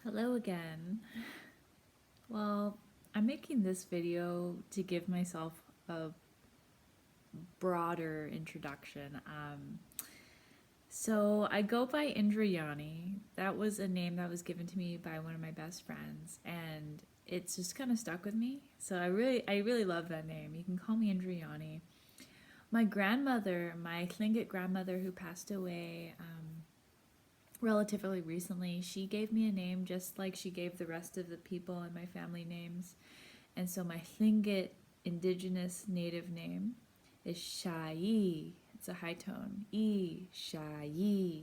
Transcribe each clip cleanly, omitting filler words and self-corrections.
Hello again. Well, I'm making this video to give myself a broader introduction. So I go by Indrayani. That was a name that was given to me by one of my best friends, and it's just kind of stuck with me. So I really love that name. You can call me Indrayani. My grandmother, my Tlingit grandmother who passed away relatively recently, she gave me a name just like she gave the rest of the people in my family names. And so my Tlingit indigenous native name is Shai. It's a high tone. Shai.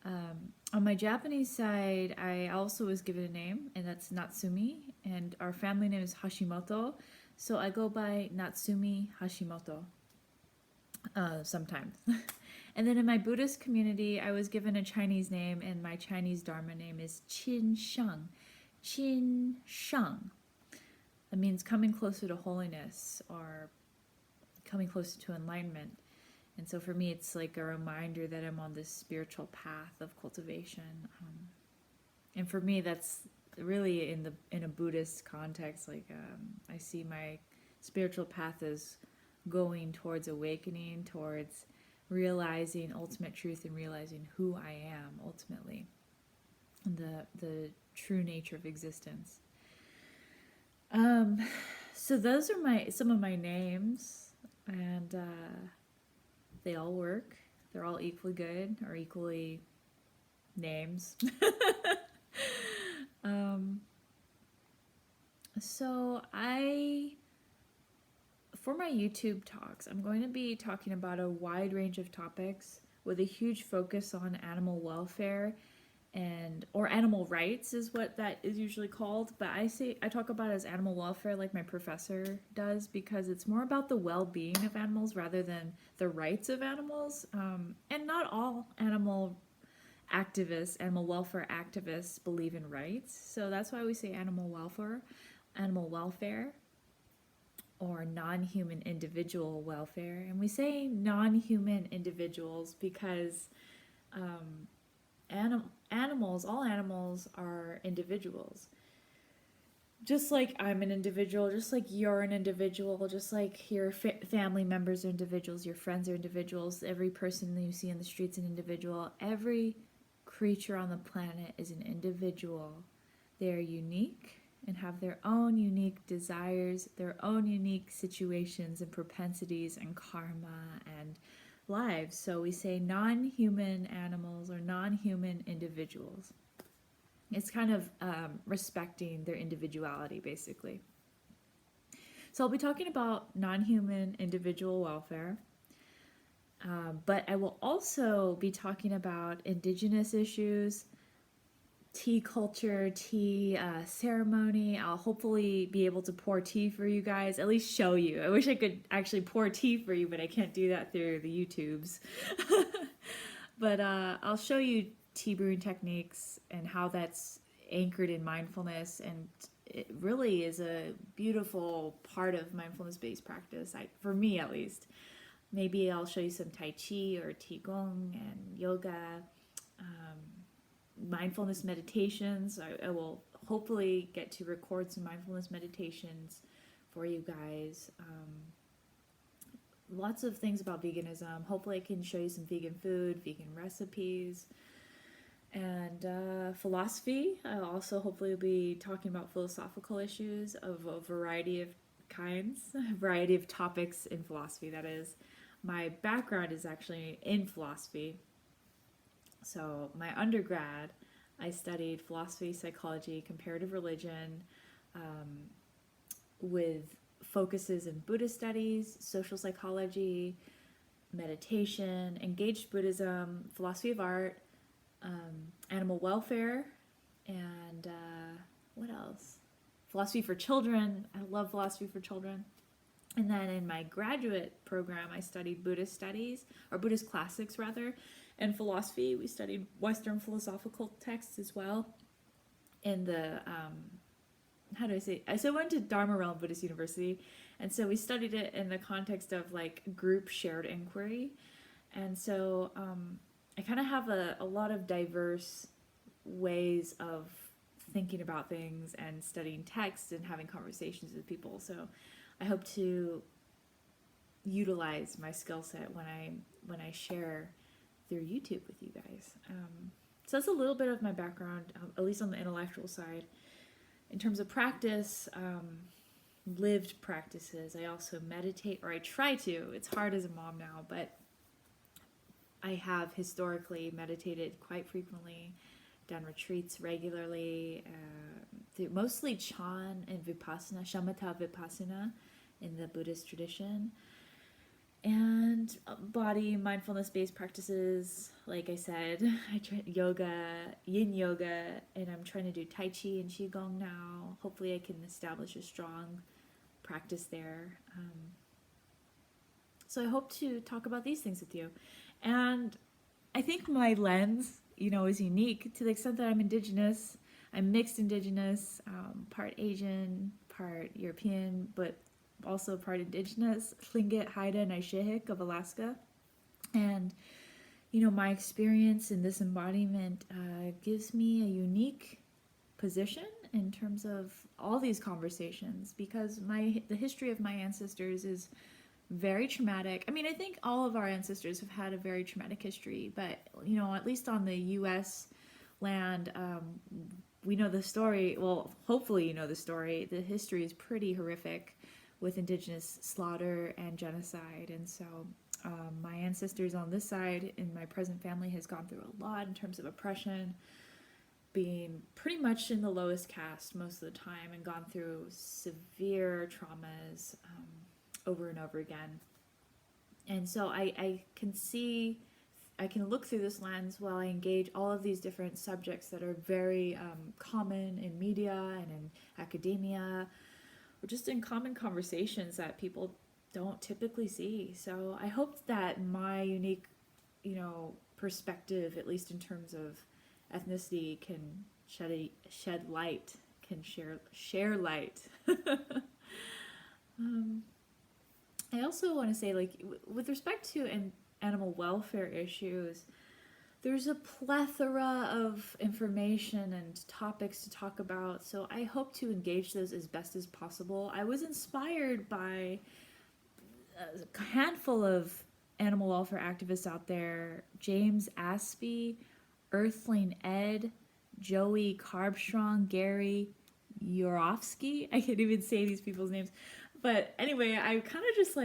On my Japanese side, I also was given a name, and that's Natsumi. And our family name is Hashimoto. So I go by Natsumi Hashimoto sometimes. And then in my Buddhist community, I was given a Chinese name, and my Chinese Dharma name is Qin Sheng. Qin Sheng. That means coming closer to holiness or coming closer to enlightenment. And so for me, it's like a reminder that I'm on this spiritual path of cultivation. And for me, that's really in a Buddhist context. I see my spiritual path as going towards awakening, towards realizing ultimate truth and realizing who I am ultimately, the true nature of existence. So those are some of my names, and they all work. They're all equally good or equally names. So for my YouTube talks, I'm going to be talking about a wide range of topics with a huge focus on animal welfare or animal rights is what that is usually called, but I talk about it as animal welfare like my professor does, because it's more about the well-being of animals rather than the rights of animals. And not all animal welfare activists believe in rights, so that's why we say animal welfare or non-human individual welfare. And we say non-human individuals because all animals are individuals. Just like I'm an individual, just like you're an individual, just like your family members are individuals, your friends are individuals, every person that you see in the streets is an individual. Every creature on the planet is an individual. They are unique and have their own unique desires, their own unique situations and propensities and karma and lives. So we say non-human animals or non-human individuals. It's kind of respecting their individuality, basically. So I'll be talking about non-human individual welfare, but I will also be talking about indigenous issues, tea culture, tea ceremony. I'll hopefully be able to pour tea for you guys, at least show you. I wish I could actually pour tea for you, but I can't do that through the YouTubes. But I'll show you tea brewing techniques and how that's anchored in mindfulness, and it really is a beautiful part of mindfulness-based practice, for me at least. Maybe I'll show you some Tai Chi or Qigong and yoga, mindfulness meditations. I will hopefully get to record some mindfulness meditations for you guys. Lots of things about veganism. Hopefully I can show you some vegan food, vegan recipes, and philosophy. I'll also hopefully be talking about philosophical issues of a variety of kinds, a variety of topics in philosophy, that is. My background is actually in philosophy. So my undergrad, I studied philosophy, psychology, comparative religion, with focuses in Buddhist studies, social psychology, meditation, engaged Buddhism, philosophy of art, animal welfare, and what else? Philosophy for children. I love philosophy for children. And then in my graduate program, I studied Buddhist studies, or Buddhist classics rather, and philosophy. We studied Western philosophical texts as well. In the, how do I say? So I went to Dharma Realm Buddhist University, and so we studied it in the context of like group shared inquiry. And so I kind of have a lot of diverse ways of thinking about things and studying text and having conversations with people. So I hope to utilize my skill set when I share through YouTube with you guys. So that's a little bit of my background, at least on the intellectual side. In terms of practice, lived practices, I also meditate, or I try to. It's hard as a mom now, but I have historically meditated quite frequently, done retreats regularly, through mostly Chan and Vipassana, Shamatha Vipassana in the Buddhist tradition, and body mindfulness-based practices. Like I said, I try yoga, yin yoga, and I'm trying to do Tai Chi and Qigong now. Hopefully I can establish a strong practice there. So I hope to talk about these things with you. And I think my lens, is unique to the extent that I'm Indigenous. I'm mixed Indigenous, part Asian, part European, but also part Indigenous, Tlingit, Haida, and Aishihik of Alaska. And, my experience in this embodiment gives me a unique position in terms of all these conversations, because the history of my ancestors is very traumatic. I mean, I think all of our ancestors have had a very traumatic history, but, at least on the U.S. land, we know the story. Well, hopefully you know the story. The history is pretty horrific with Indigenous slaughter and genocide. And so my ancestors on this side in my present family has gone through a lot in terms of oppression, being pretty much in the lowest caste most of the time, and gone through severe traumas over and over again. And so I can look through this lens while I engage all of these different subjects that are very common in media and in academia, or just in common conversations that people don't typically see. So I hope that my unique, perspective, at least in terms of ethnicity, can shed light, can share light. I also want to say, with respect to animal welfare issues, there's a plethora of information and topics to talk about, so I hope to engage those as best as possible. I was inspired by a handful of animal welfare activists out there: James Aspey, Earthling Ed, Joey Carbstrong, Gary Yourofsky. I can't even say these people's names. But anyway, I kind of just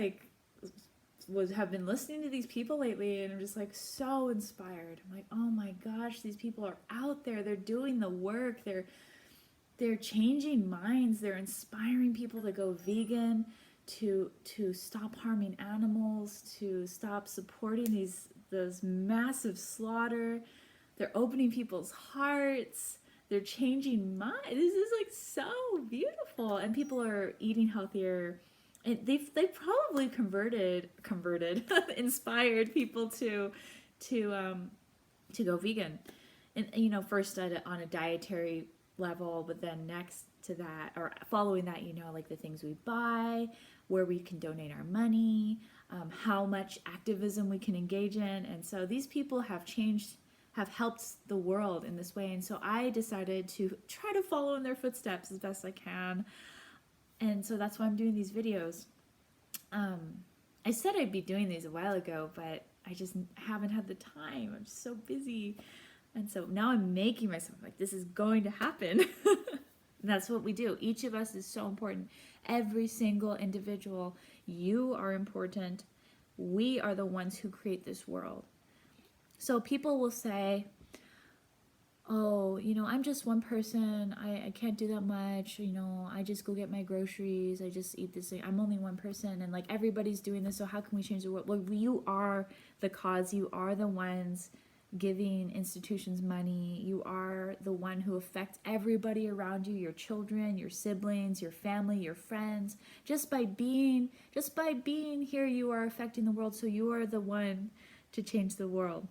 have been listening to these people lately, and I'm just so inspired. I'm like, oh my gosh, these people are out there. They're doing the work. They're changing minds. They're inspiring people to go vegan, to stop harming animals, to stop supporting those massive slaughter. They're opening people's hearts. They're changing minds. This is so beautiful, and people are eating healthier. And they've probably converted, inspired people to go vegan, and first on a dietary level, but then next to that, or following that, the things we buy, where we can donate our money, how much activism we can engage in. And so these people have helped the world in this way. And so I decided to try to follow in their footsteps as best I can. And so that's why I'm doing these videos. I said I'd be doing these a while ago, but I just haven't had the time. I'm just so busy. And so now I'm making myself this is going to happen. That's what we do. Each of us is so important. Every single individual. You are important. We are the ones who create this world. So people will say, oh, I'm just one person. I can't do that much. I just go get my groceries. I just eat this thing. I'm only one person, and everybody's doing this. So how can we change the world? Well, you are the cause. You are the ones giving institutions money. You are the one who affects everybody around you, your children, your siblings, your family, your friends. Just by being here, you are affecting the world. So you are the one to change the world.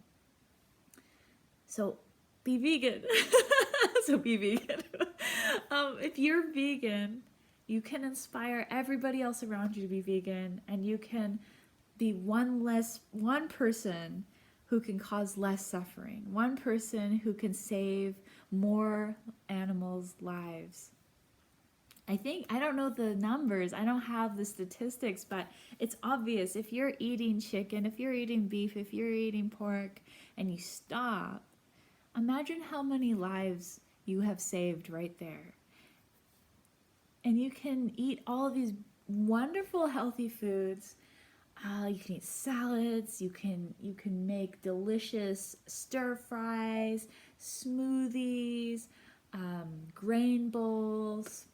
So be vegan. If you're vegan, you can inspire everybody else around you to be vegan, and you can be one person who can cause less suffering, one person who can save more animals people's lives. I don't know the numbers, I don't have the statistics, but it's obvious. If you're eating chicken, if you're eating beef, if you're eating pork, and you stop, imagine how many lives you have saved right there. And you can eat all of these wonderful healthy foods. You can eat salads, you can make delicious stir fries, smoothies, grain bowls,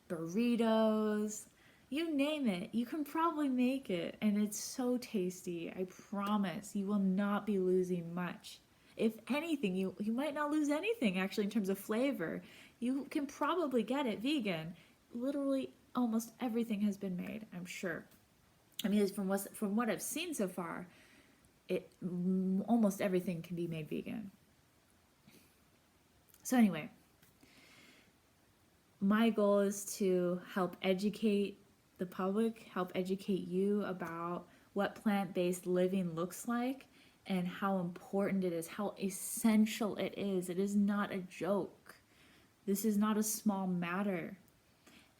burritos, you name it. You can probably make it, and it's so tasty. I promise you will not be losing much. If anything, you might not lose anything actually in terms of flavor. You can probably get it vegan. Literally almost everything has been made, I'm sure. I mean, from what I've seen so far, almost everything can be made vegan. So anyway, my goal is to help educate the public, help educate you about what plant-based living looks like and how important it is, how essential it is. It is not a joke. This is not a small matter.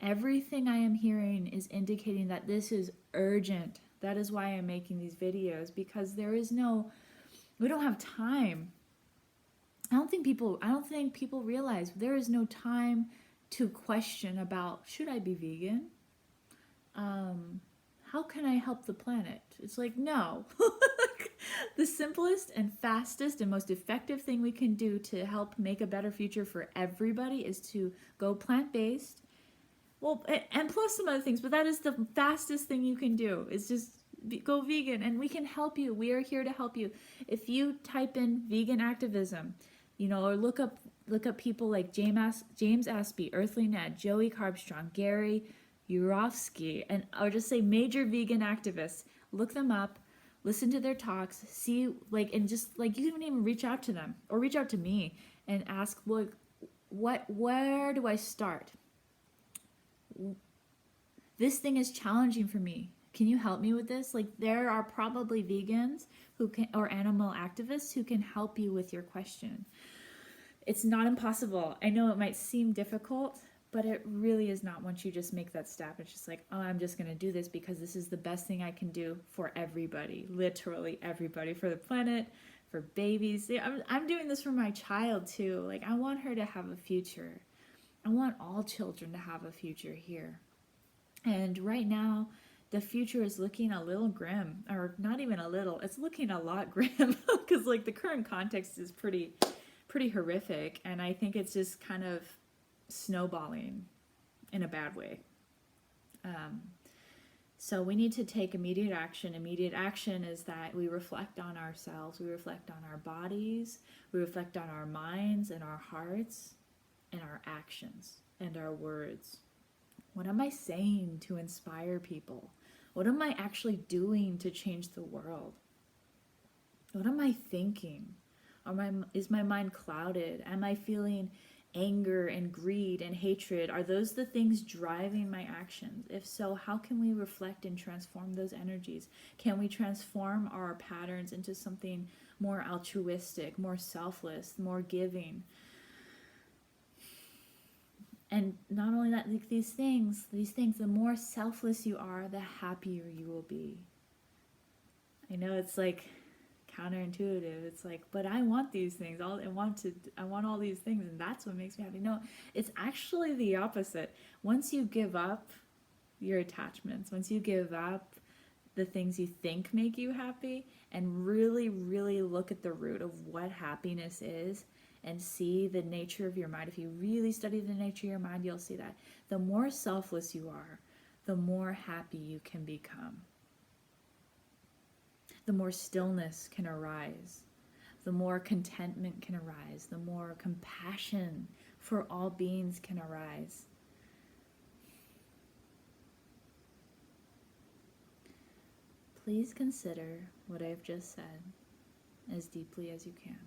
Everything I am hearing is indicating that this is urgent. That is why I'm making these videos, because we don't have time. I don't think people realize there is no time to question about, should I be vegan? How can I help the planet? It's like, no. The simplest and fastest and most effective thing we can do to help make a better future for everybody is to go plant-based. Well, and plus some other things, but that is the fastest thing you can do, is just go vegan, and we can help you. We are here to help you. If you type in vegan activism, or look up people like James Aspey, Earthling Ed, Joey Carbstrong, Gary, Yourofsky, or just say major vegan activists. Look them up, listen to their talks, see, and just you can even reach out to them or reach out to me and ask, where do I start? This thing is challenging for me. Can you help me with this? There are probably vegans or animal activists who can help you with your question. It's not impossible. I know it might seem difficult, but it really is not once you just make that step. It's just like, oh, I'm just going to do this because this is the best thing I can do for everybody, literally everybody, for the planet, for babies. I'm doing this for my child too. I want her to have a future. I want all children to have a future here. And right now, the future is looking a little grim, or not even a little, it's looking a lot grim, because the current context is pretty horrific, and I think it's just kind of snowballing in a bad way. So we need to take immediate action. Immediate action is that we reflect on ourselves, we reflect on our bodies, we reflect on our minds and our hearts and our actions and our words. What am I saying to inspire people? What am I actually doing to change the world? What am I thinking? Is my mind clouded? Am I feeling anger and greed and hatred? Are those the things driving my actions? If so, how can we reflect and transform those energies? Can we transform our patterns into something more altruistic, more selfless, more giving? And not only that, these things, the more selfless you are, the happier you will be. I know it's counterintuitive. It's but I want these things. I want all these things, and that's what makes me happy. No, it's actually the opposite. Once you give up your attachments, once you give up the things you think make you happy, and really, really look at the root of what happiness is, and see the nature of your mind. If you really study the nature of your mind, you'll see that the more selfless you are, the more happy you can become. The more stillness can arise, the more contentment can arise, the more compassion for all beings can arise. Please consider what I've just said as deeply as you can.